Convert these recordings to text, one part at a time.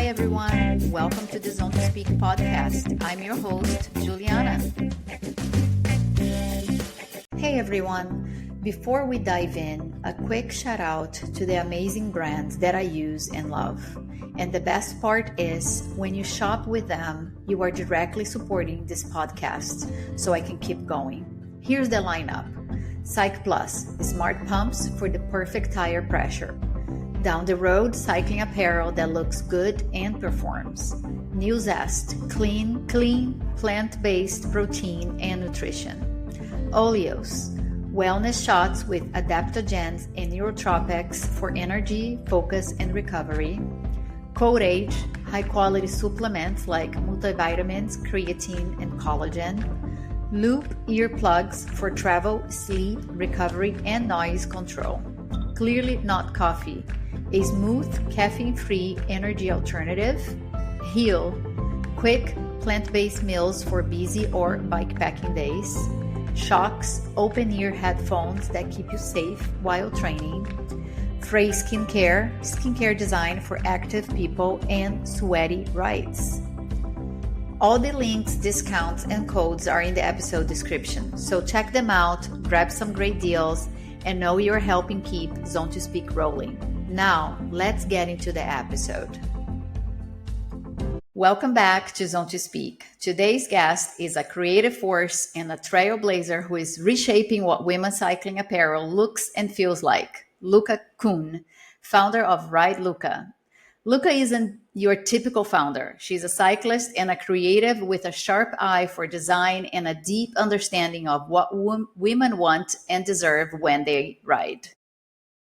everyone. Welcome to the Zone to Speak podcast. I'm your host, Juliana. Hey everyone. Before we dive in, a quick shout out to the amazing brands that I use and love. And the best part is when you shop with them, you are directly supporting this podcast so I can keep going. Here's the lineup. Cyc Plus, smart pumps for the perfect tire pressure. Down the road, cycling apparel that looks good and performs. New Zest, clean, plant-based protein and nutrition. Oleos, wellness shots with adaptogens and neurotropics for energy, focus, and recovery. Code Age, high-quality supplements like multivitamins, creatine, and collagen. Loop earplugs for travel, sleep, recovery, and noise control. Clearly not coffee. A smooth, caffeine-free energy alternative. Huel, quick plant-based meals for busy or bikepacking days. Shokz, open-ear headphones that keep you safe while training. Frey skincare designed for active people and sweaty rides. All the links, discounts, and codes are in the episode description, so check them out, grab some great deals, and know you're helping keep Zone to Speak rolling. Now, let's get into the episode. Welcome back to Zone to Speak. Today's guest is a creative force and a trailblazer who is reshaping what women's cycling apparel looks and feels like. Luca Kuhn, founder of Ride Luca. Luca isn't your typical founder. She's a cyclist and a creative with a sharp eye for design and a deep understanding of what women want and deserve when they ride.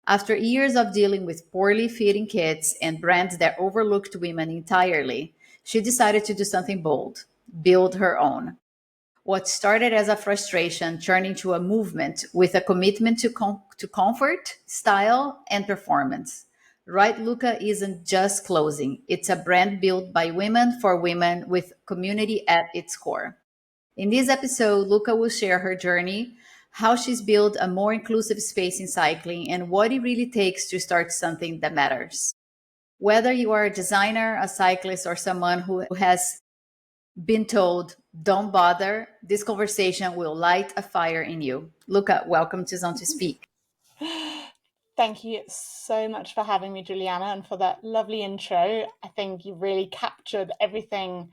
After years of dealing with poorly fitting kits and brands that overlooked women entirely, she decided to do something bold, build her own. What started as a frustration turned into a movement with a commitment to comfort, style, and performance. Ride Luca isn't just clothing. It's a brand built by women for women with community at its core. In this episode, Luca will share her journey, how she's built a more inclusive space in cycling, and what it really takes to start something that matters. Whether you are a designer, a cyclist, or someone who has been told, don't bother, this conversation will light a fire in you. Luca, welcome to Zone to Speak. Thank you so much for having me, Juliana, and for that lovely intro. I think you really captured everything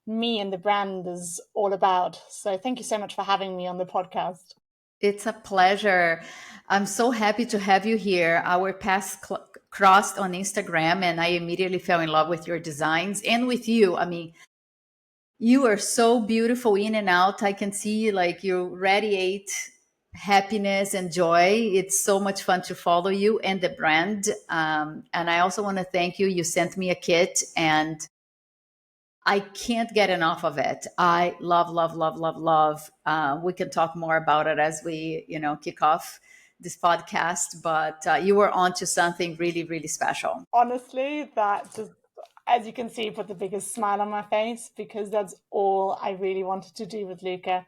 me and the brand is all about. So thank you so much for having me on the podcast. It's a pleasure. I'm so happy to have you here. Our paths crossed on Instagram, and I immediately fell in love with your designs and with you. I mean, you are so beautiful in and out. I can see like you radiate happiness and joy. It's so much fun to follow you and the brand. And I also want to thank you. You sent me a kit and I can't get enough of it. I love, love, love, love, love. We can talk more about it as we, kick off this podcast, but you were onto something really, really special. Honestly, that just, as you can see, put the biggest smile on my face because that's all I really wanted to do with Luca.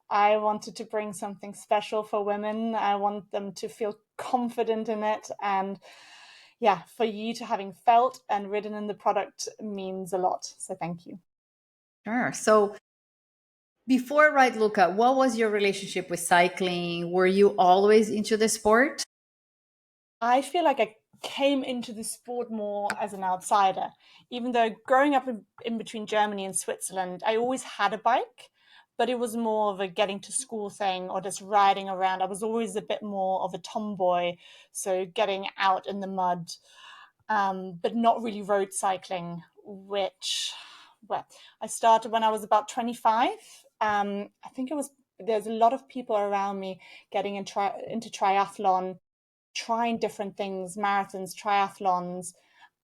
I wanted to bring something special for women. I want them to feel confident in it. And yeah, for you to having felt and ridden in the product means a lot. So thank you. Sure. So before Ride Luca, what was your relationship with cycling? Were you always into the sport? I feel like I came into the sport more as an outsider. Even though growing up in between Germany and Switzerland, I always had a bike, but it was more of a getting to school thing or just riding around. I was always a bit more of a tomboy, so getting out in the mud, but not really road cycling, which, well, I started when I was about 25. I think there's a lot of people around me getting into triathlon, trying different things, marathons, triathlons,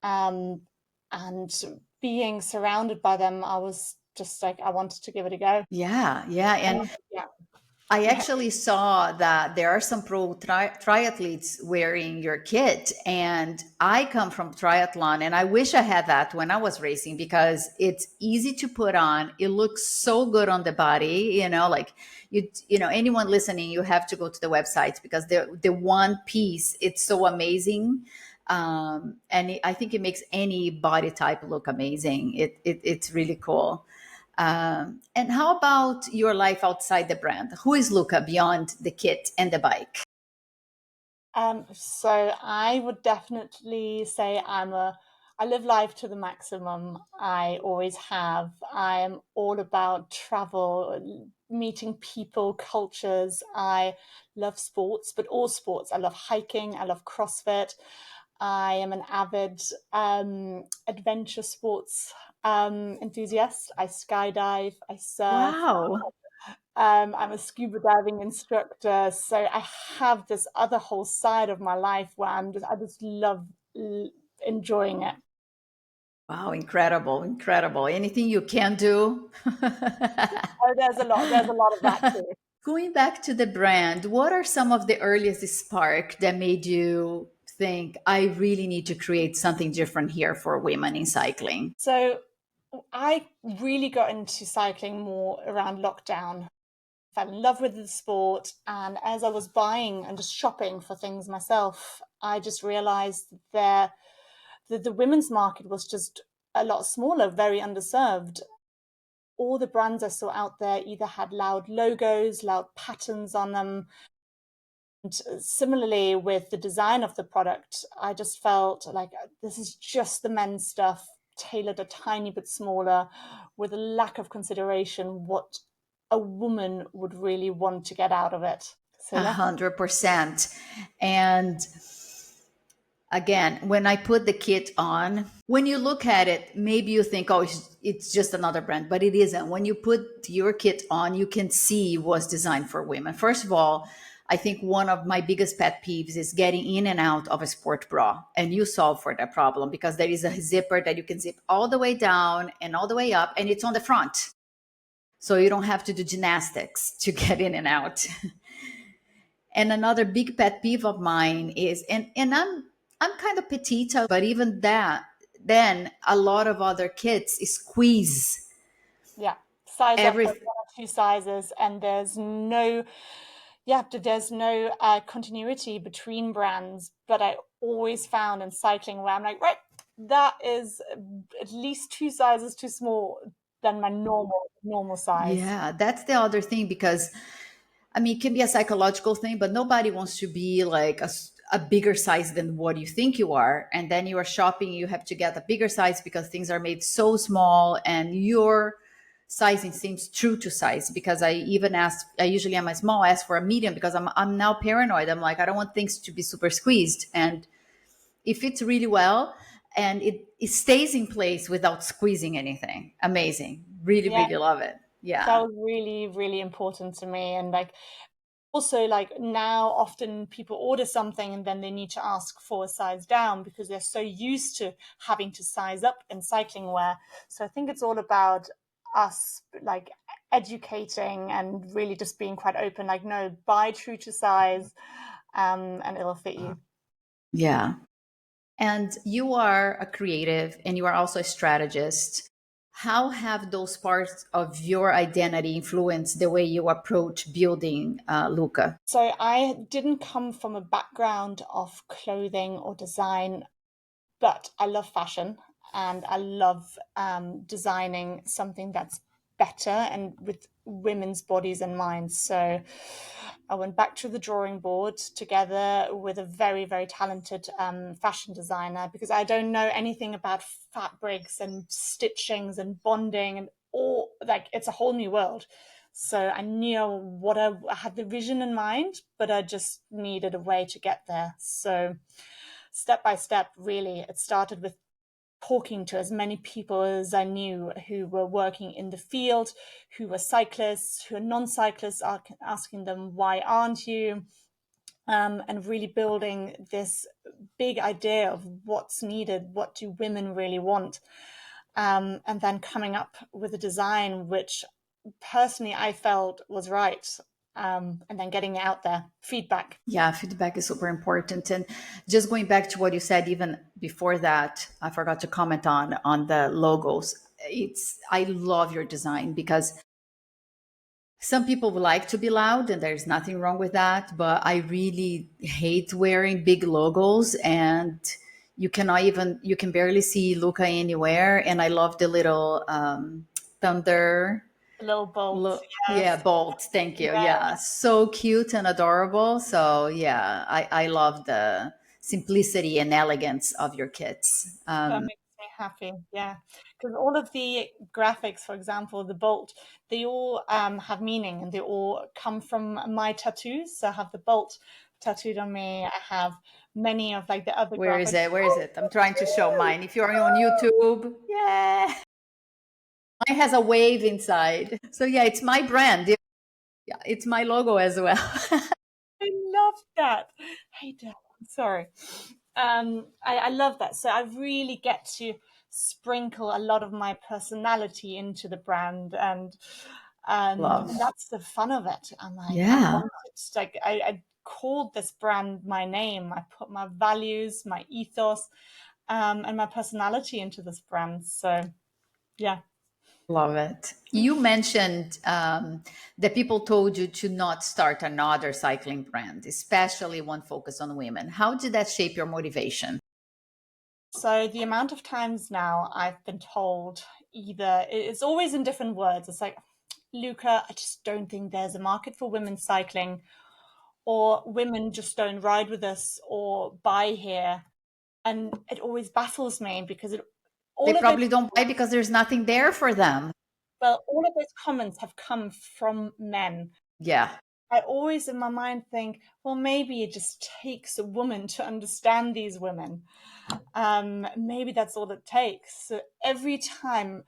and being surrounded by them, I was just like, I wanted to give it a go. Yeah. And I actually saw that there are some pro triathletes wearing your kit, and I come from triathlon, and I wish I had that when I was racing because it's easy to put on. It looks so good on the body, like anyone listening, you have to go to the website because the one piece, it's so amazing. I think it makes any body type look amazing. It's really cool. And how about your life outside the brand? Who is Luca beyond the kit and the bike? So I would definitely say I live life to the maximum. I always have. I am all about travel, meeting people, cultures. I love sports, but all sports. I love hiking. I love CrossFit. I am an avid adventure sports enthusiast. I skydive, I surf. Wow. I'm a scuba diving instructor, so I have this other whole side of my life where I just love enjoying it. Wow, incredible, incredible. Anything you can do. Oh, there's a lot of that too. Going back to the brand, what are some of the earliest spark that made you think I really need to create something different here for women in cycling? So I really got into cycling more around lockdown. Fell in love with the sport, and as I was buying and just shopping for things myself, I just realized that the women's market was just a lot smaller, very underserved. All the brands I saw out there either had loud logos, loud patterns on them. And similarly, with the design of the product, I just felt like this is just the men's stuff, tailored a tiny bit smaller, with a lack of consideration what a woman would really want to get out of it. So, A yeah. 100%. And again, when I put the kit on, when you look at it, maybe you think, oh, it's just another brand, but it isn't. When you put your kit on, you can see it was designed for women. First of all, I think one of my biggest pet peeves is getting in and out of a sport bra. And you solve for that problem because there is a zipper that you can zip all the way down and all the way up, and it's on the front. So you don't have to do gymnastics to get in and out. And another big pet peeve of mine is, and I'm kind of petite, but even that, then a lot of other kids squeeze Yeah, size up by everything. 1 or 2 sizes, and there's no continuity between brands. But I always found in cycling where I'm like, right, that is at least 2 sizes too small than my normal size. Yeah, that's the other thing because I mean, it can be a psychological thing, but nobody wants to be like a bigger size than what you think you are. And then you are shopping, you have to get a bigger size because things are made so small and your sizing seems true to size. Because I usually am a small, ask for a medium because I'm now paranoid. I'm like, I don't want things to be super squeezed. And it fits really well and it stays in place without squeezing anything. Amazing. Really, Yeah, really love it. that Yeah. was really, really important to me. And like also, like now often people order something and then they need to ask for a size down because they're so used to having to size up in cycling wear. So I think it's all about us like educating and really just being quite open, like no, buy true to size, and it'll fit you. Yeah. And you are a creative and you are also a strategist. How have those parts of your identity influenced the way you approach building Luca? So I didn't come from a background of clothing or design, but I love fashion and I love designing something that's better and with women's bodies and minds. So I went back to the drawing board together with a very, very talented fashion designer because I don't know anything about fabrics and stitchings and bonding and all, like it's a whole new world. So I knew I had the vision in mind, but I just needed a way to get there. So step by step, really, it started with talking to as many people as I knew who were working in the field, who were cyclists, who are non-cyclists, asking them, why aren't you? And really building this big idea of what's needed, what do women really want? And then coming up with a design which personally I felt was right. And then getting it out there, feedback. Yeah, feedback is super important. And just going back to what you said, even before that, I forgot to comment on the logos. I love your design because some people would like to be loud and there's nothing wrong with that, but I really hate wearing big logos and you cannot even, you can barely see Luca anywhere. And I love the little thunder. Little bolts, Yeah, yes. bolt. Thank you. Yeah, Yeah, so cute and adorable. So yeah, I love the simplicity and elegance of your kits. that makes me happy. Yeah, because all of the graphics, for example, the bolt, they all have meaning and they all come from my tattoos. So I have the bolt tattooed on me. I have many of like the other Where is graphics. it? Where is it? I'm trying to show mine. If you're on YouTube, yeah, mine has a wave inside. So yeah, it's my brand. Yeah, it's my logo as well. I love that. Hey, Dad, I'm sorry. I love that. So I really get to sprinkle a lot of my personality into the brand, and Love. that's the fun of it. I'm like, I Yeah, wanted, like, I called this brand my name. I put my values, my ethos, and my personality into this brand. So yeah. love it. You mentioned that people told you to not start another cycling brand, especially one focused on women. How did that shape your motivation? So the amount of times now I've been told either it's always in different words. It's like, Luca, I just don't think there's a market for women cycling, or women just don't ride with us or buy here. And it always baffles me because They all of those probably don't buy because there's nothing there for them. well, all of those comments have come from men. Yeah. I always in my mind think, well, maybe it just takes a woman to understand these women. Maybe that's all it takes. So every time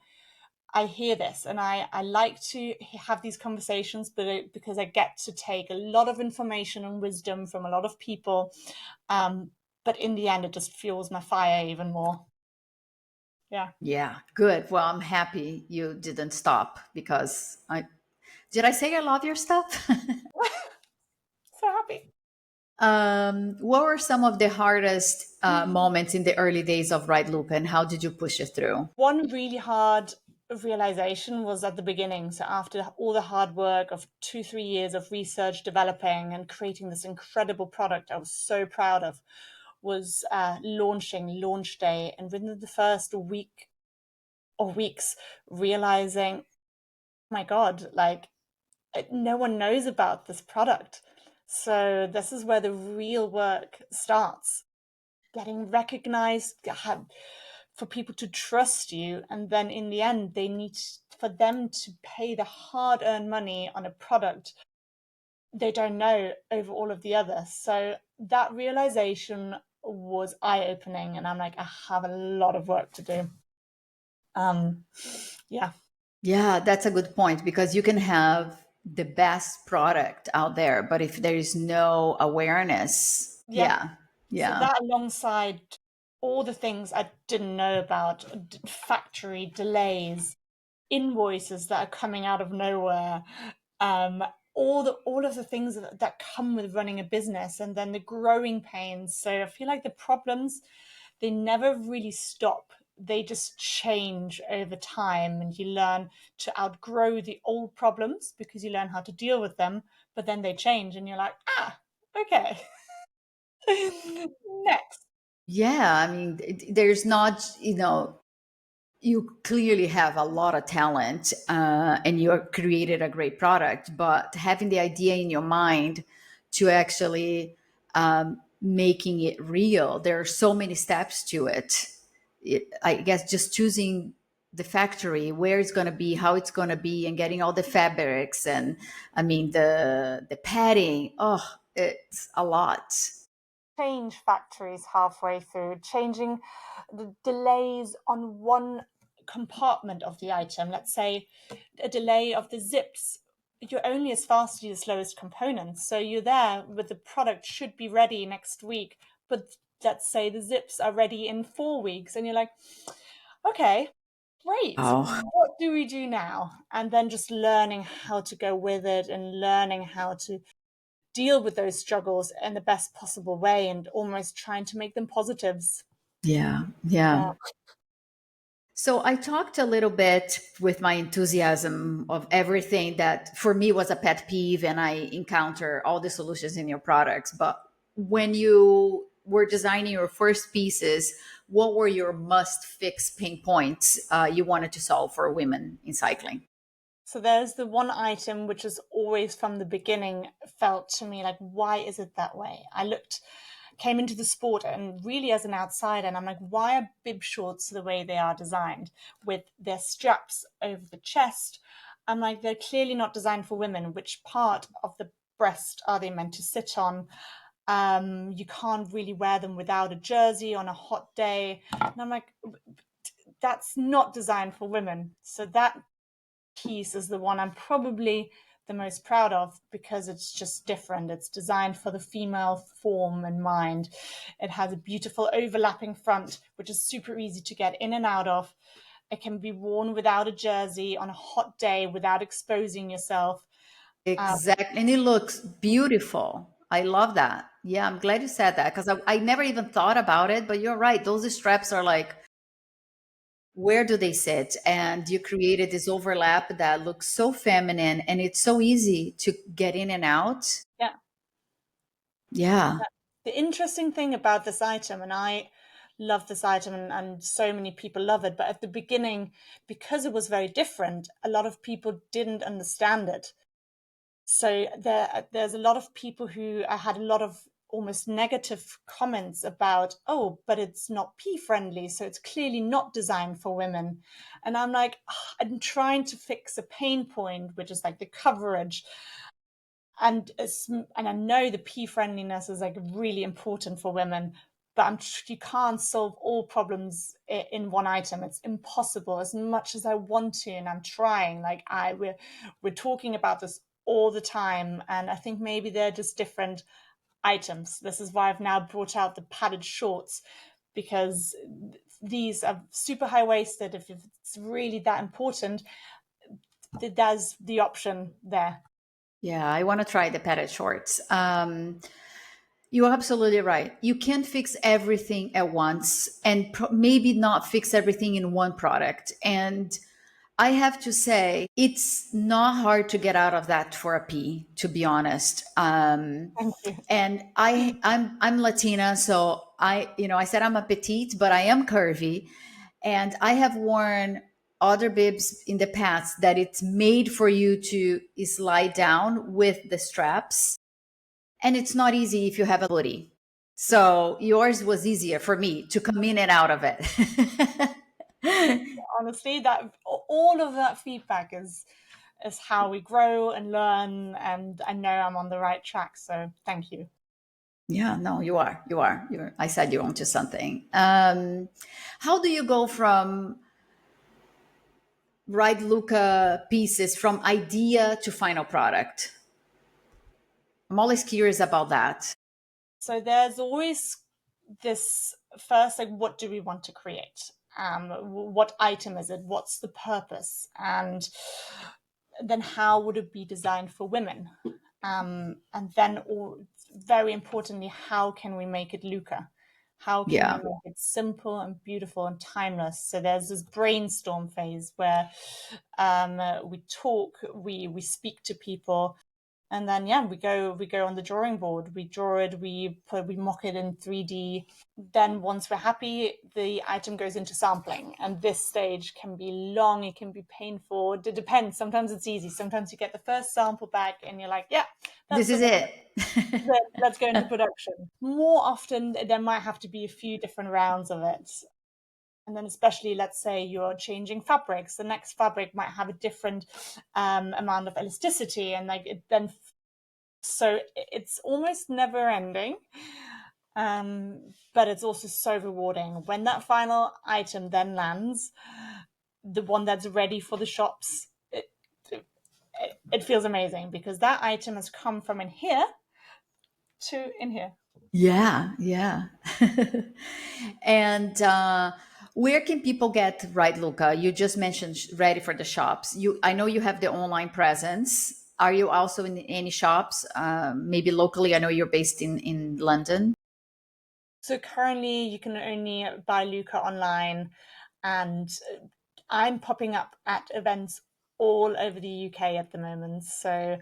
I hear this, and I like to have these conversations, but because I get to take a lot of information and wisdom from a lot of people. Um, but in the end, it just fuels my fire even more. Yeah. Yeah. Good. Well, I'm happy you didn't stop because I did I say I love your stuff? So happy. What were some of the hardest moments in the early days of Ride Luca and how did you push it through? One really hard realization was at the beginning. So after all the hard work of 2, 3 years of research, developing and creating this incredible product I was so proud of, was launching launch day. And within the first week or weeks, realizing, oh my God, like no one knows about this product. So this is where the real work starts, getting recognized, for people to trust you. And then in the end, they need for them to pay the hard earned money on a product they don't know over all of the others. So that realization was eye opening. And I'm like, I have a lot of work to do. Um, yeah. Yeah, that's a good point because you can have the best product out there, but if there is no awareness, Yeah. yeah, So yeah, that alongside all the things I didn't know about, factory delays, invoices that are coming out of nowhere, um, all of the things that come with running a business, and then the growing pains. So I feel like the problems, they never really stop. They just change over time, and you learn to outgrow the old problems because you learn how to deal with them. But then they change, and you're like, ah, okay. Next. yeah. I mean, there's not, you clearly have a lot of talent and you have created a great product, but having the idea in your mind to actually making it real, there are so many steps to it. I guess just choosing the factory, where it's going to be, how it's going to be, and getting all the fabrics and I mean the padding. Oh, it's a lot. Change factories halfway through, changing the delays on one compartment of the item. Let's say a delay of the zips. You're only as fast as your slowest components. So you're there with the product should be ready next week, but let's say the zips are ready in 4 weeks, and you're like, okay, great. Oh, What do we do now? And then just learning how to go with it and learning how to deal with those struggles in the best possible way and almost trying to make them positives. yeah, yeah. Yeah. So I talked a little bit with my enthusiasm of everything that for me was a pet peeve, and I encounter all the solutions in your products. But when you were designing your first pieces, what were your must fix pain points you wanted to solve for women in cycling? So there's the one item which has always from the beginning felt to me like, why is it that way? Came into the sport and really as an outsider, and I'm like, why are bib shorts the way they are designed with their straps over the chest? I'm like, they're clearly not designed for women. Which part of the breast are they meant to sit on? You can't really wear them without a jersey on a hot day. And I'm like, that's not designed for women. So that piece is the one I'm probably the most proud of because it's just different. It's designed for the female form and mind. It has a beautiful overlapping front, which is super easy to get in and out of. It can be worn without a jersey on a hot day without exposing yourself. Exactly. And it looks beautiful. I love that. Yeah, I'm glad you said that because I never even thought about it, but you're right. Those straps are like, where do they sit? And you created this overlap that looks so feminine and it's so easy to get in and out. Yeah. Yeah. The interesting thing about this item, and I love this item, and so many people love it, but at the beginning, because it was very different, a lot of people didn't understand it. So there's a lot of people who I had a lot of almost negative comments about, oh, but it's not pee friendly, so it's clearly not designed for women. And I'm like, I'm trying to fix a pain point, which is like the coverage. And I know the pee friendliness is like really important for women, but you can't solve all problems in one item. It's impossible. As much as I want to, and I'm trying. We're talking about this all the time, and I think maybe they're just different items. This is why I've now brought out the padded shorts, because these are super high waisted. If it's really that important, there's the option there. Yeah, I want to try the padded shorts. You're absolutely right. You can't fix everything at once and maybe not fix everything in one product. And I have to say, it's not hard to get out of that for a P, to be honest. Thank you. And I'm Latina, so I said I'm a petite, but I am curvy, and I have worn other bibs in the past that it's made for you to slide down with the straps, and it's not easy if you have a booty. So yours was easier for me to come in and out of it. Honestly, that all of that feedback is how we grow and learn, and I know I'm on the right track, so thank you. Yeah, no, you are. You are. I said you're onto something. How do you go from Ride Luca pieces from idea to final product? I'm always curious about that. So there's always this first, like, what do we want to create? What item is it? What's the purpose? And then how would it be designed for women? And then, very importantly, how can we make it Luca? How can we Yeah. make it simple and beautiful and timeless? So there's this brainstorm phase where we talk, we speak to people, and then yeah, we go on the drawing board. We draw it, we mock it in 3D. Then once we're happy, the item goes into sampling, and this stage can be long, it can be painful. It depends. Sometimes it's easy. Sometimes you get the first sample back and you're like, yeah, that's This the is one. it. Let's go into production. More often there might have to be a few different rounds of it. And then especially, let's say you're changing fabrics, the next fabric might have a different amount of elasticity, and like it then, so it's almost never ending. But it's also so rewarding when that final item then lands, the one that's ready for the shops. It feels amazing because that item has come from in here to in here. Yeah, yeah. And where can people get Right Luca? You just mentioned ready for the shops. I know you have the online presence. Are you also in any shops? Maybe locally. I know you're based in London. So currently you can only buy Luca online, and I'm popping up at events all over the UK at the moment. So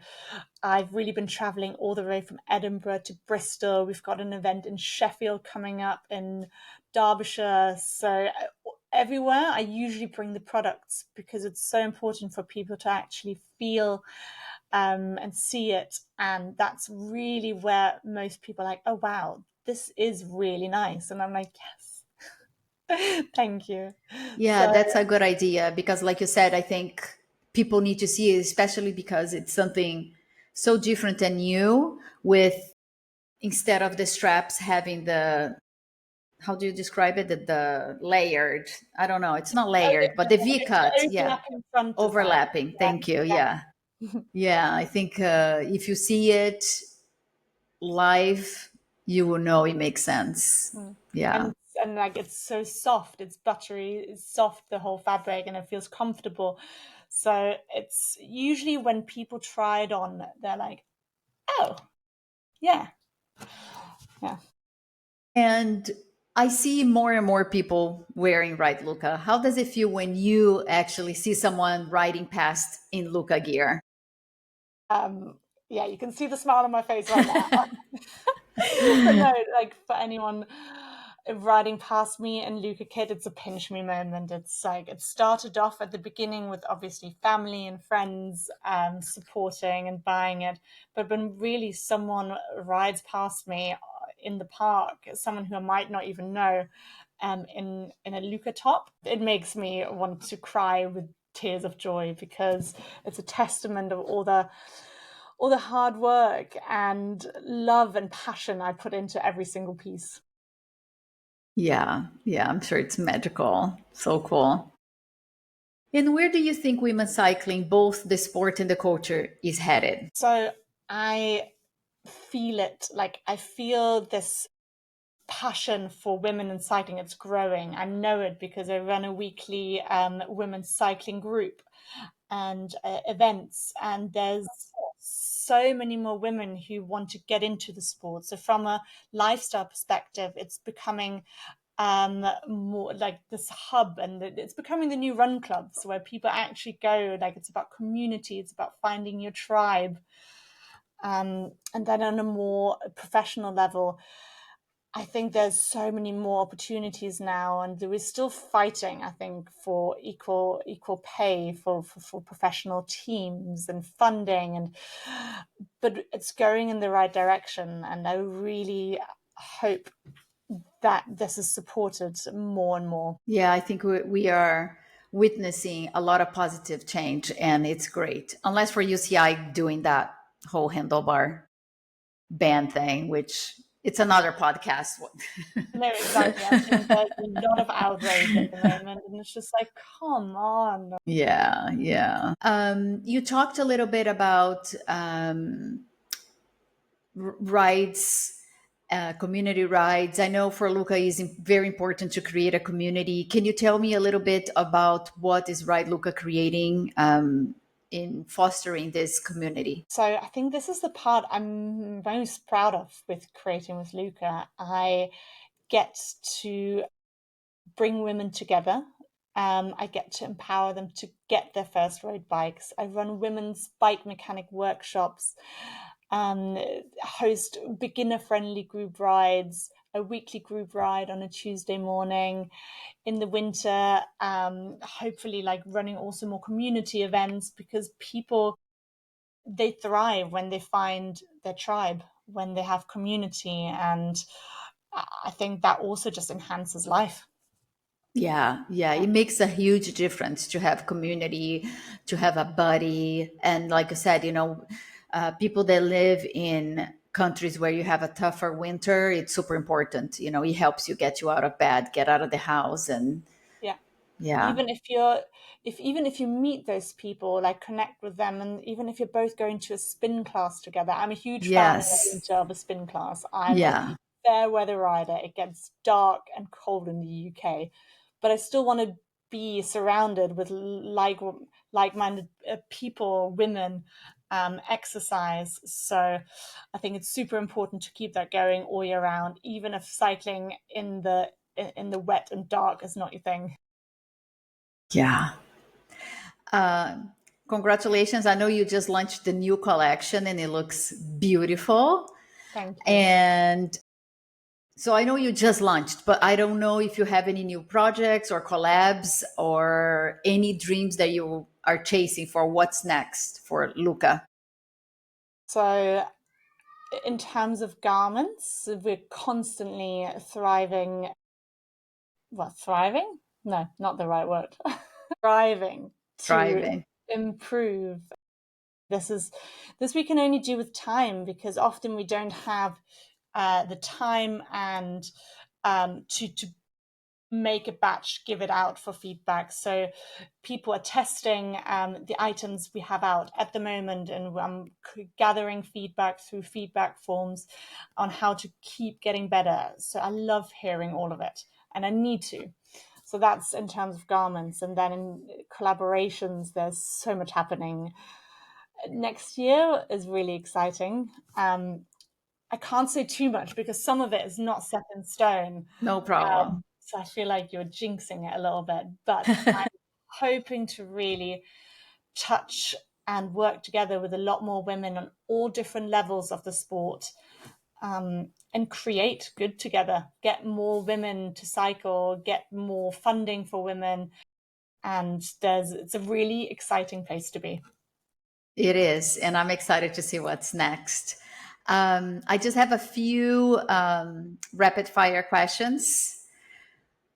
I've really been traveling all the way from Edinburgh to Bristol. We've got an event in Sheffield coming up, in Derbyshire. So everywhere I usually bring the products, because it's so important for people to actually feel and see it. And that's really where most people are like, oh, wow, this is really nice. And I'm like, yes, thank you. Yeah, So, that's a good idea because, like you said, I think people need to see it, especially because it's something so different and new. With instead of the straps having the, how do you describe it? The layered. I don't know. It's not layered, but the V it's the cut. Yeah, overlapping front design. overlapping. Yeah, Thank you. yeah. Yeah, yeah. I think if you see it live, you will know it makes sense. Mm. Yeah. And like it's so soft, it's buttery, it's soft, the whole fabric, and it feels comfortable. So it's usually when people try it on, they're like, oh, yeah, yeah. And I see more and more people wearing Ride Luca. How does it feel when you actually see someone riding past in Luca gear? Um, yeah, you can see the smile on my face right now. But no, like for anyone riding past me and Luca kit, it's a pinch me moment. It's like it started off at the beginning with obviously family and friends supporting and buying it. But when really someone rides past me in the park, someone who I might not even know, in a Luca top, it makes me want to cry with tears of joy, because it's a testament of all the hard work and love and passion I put into every single piece. Yeah, yeah, I'm sure it's magical. So cool. And where do you think women cycling, both the sport and the culture, is headed? So I feel it. Like I feel this passion for women in cycling. It's growing. I know it because I run a weekly women's cycling group and events, and there's so many more women who want to get into the sport. So from a lifestyle perspective, it's becoming more like this hub, and it's becoming the new run clubs where people actually go. Like it's about community, it's about finding your tribe. And then on a more professional level, I think there's so many more opportunities now, and there is still fighting, I think, for equal pay for professional teams and funding, and but it's going in the right direction, and I really hope that this is supported more and more. Yeah, I think we are witnessing a lot of positive change, and it's great. Unless for UCI doing that whole handlebar ban thing, which it's another podcast. No, exactly. I think there's a lot of outrage at the moment, and it's just like, come on. Yeah, yeah. You talked a little bit about rides, community rides. I know for Luca is very important to create a community. Can you tell me a little bit about what is Ride Luca creating in fostering this community? So I think this is the part I'm most proud of with creating with Luca. I get to bring women together. I get to empower them to get their first road bikes. I run women's bike mechanic workshops, um, host beginner friendly group rides, a weekly group ride on a Tuesday morning. In the winter, hopefully, like running also more community events, because people, they thrive when they find their tribe, when they have community. And I think that also just enhances life. Yeah, yeah, it makes a huge difference to have community, to have a buddy. And like I said, people that live in countries where you have a tougher winter, it's super important. It helps you get you out of bed, get out of the house. And Yeah. yeah, Even if you're if even if you meet those people, like connect with them, and even if you're both going to a spin class together. I'm a huge fan in the yes, winter of a spin class. I'm a yeah, fair weather rider. It gets dark and cold in the UK, but I still want to be surrounded with like-minded people, women, exercise. So I think it's super important to keep that going all year round, even if cycling in the wet and dark is not your thing. yeah. Uh, Congratulations. I know you just launched the new collection and it looks beautiful. Thank you. And so I know you just launched, but I don't know if you have any new projects or collabs or any dreams that you are chasing for what's next for Luca. So in terms of garments, we're constantly thriving. Well, thriving? No, not the right word. Thriving to Thriving. improve. This we can only do with time, because often we don't have the time and to make a batch, give it out for feedback. So people are testing the items we have out at the moment, and I'm gathering feedback through feedback forms on how to keep getting better. So I love hearing all of it, and I need to. So that's in terms of garments. And then in collaborations, there's so much happening. Next year is really exciting. I can't say too much because some of it is not set in stone. No problem. So I feel like you're jinxing it a little bit, but I'm hoping to really touch and work together with a lot more women on all different levels of the sport, and create good together, get more women to cycle, get more funding for women. And it's a really exciting place to be. It is. And I'm excited to see what's next. I just have a few rapid fire questions.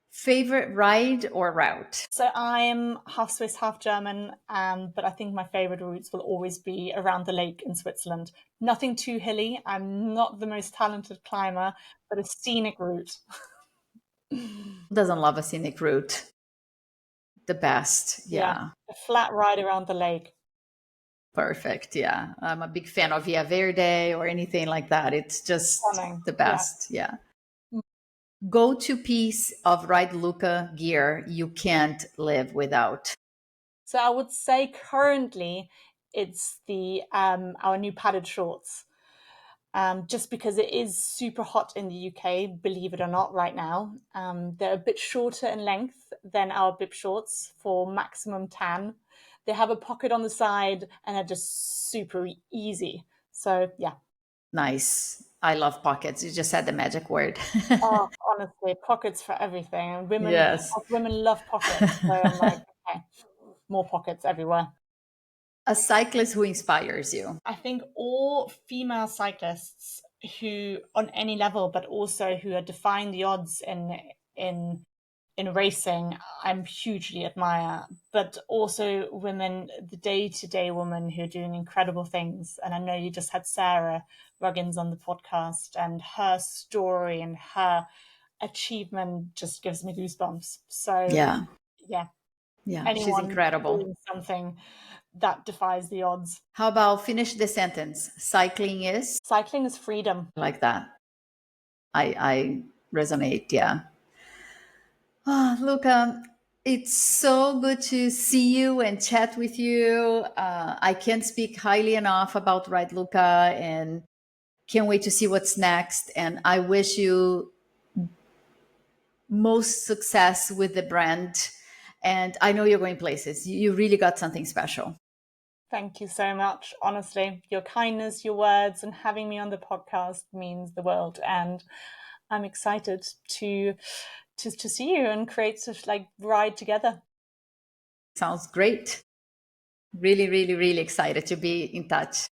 Favorite ride or route? So I'm half Swiss, half German, but I think my favorite routes will always be around the lake in Switzerland. Nothing too hilly. I'm not the most talented climber, but a scenic route. Who doesn't love a scenic route? The best. Yeah. A flat ride around the lake. Perfect. Yeah. I'm a big fan of Via Verde or anything like that. It's just Stunning. the best. Yeah. Go-to piece of Ride Luca gear you can't live without. So I would say currently it's the our new padded shorts. Just because it is super hot in the UK, believe it or not, right now. They're a bit shorter in length than our bib shorts for maximum tan. They have a pocket on the side and are just super easy. So yeah. Nice. I love pockets. You just said the magic word. Oh, honestly, pockets for everything. And Yes. women love pockets. So I'm like, okay, more pockets everywhere. A cyclist who inspires you. I think all female cyclists who, on any level, but also who are defying the odds in racing, I'm hugely admire. But also women, the day-to-day women who are doing incredible things. And I know you just had Sarah Ruggins on the podcast, and her story and her achievement just gives me goosebumps. So Yeah. yeah, She's incredible. doing something that defies the odds. How about finish the sentence? Cycling is freedom. like that. I resonate. Yeah. Oh, Luca, it's so good to see you and chat with you. I can't speak highly enough about Ride Luca and can't wait to see what's next. And I wish you most success with the brand. And I know you're going places. You really got something special. Thank you so much. Honestly, your kindness, your words, and having me on the podcast means the world. And I'm excited to see you and create such ride together. Sounds great. Really, really, really excited to be in touch.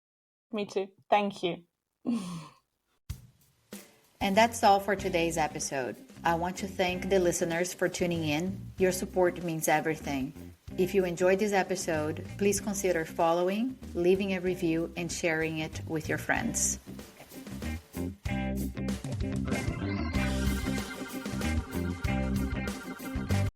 Me too. Thank you. And that's all for today's episode. I want to thank the listeners for tuning in. Your support means everything. If you enjoyed this episode, please consider following, leaving a review, and sharing it with your friends.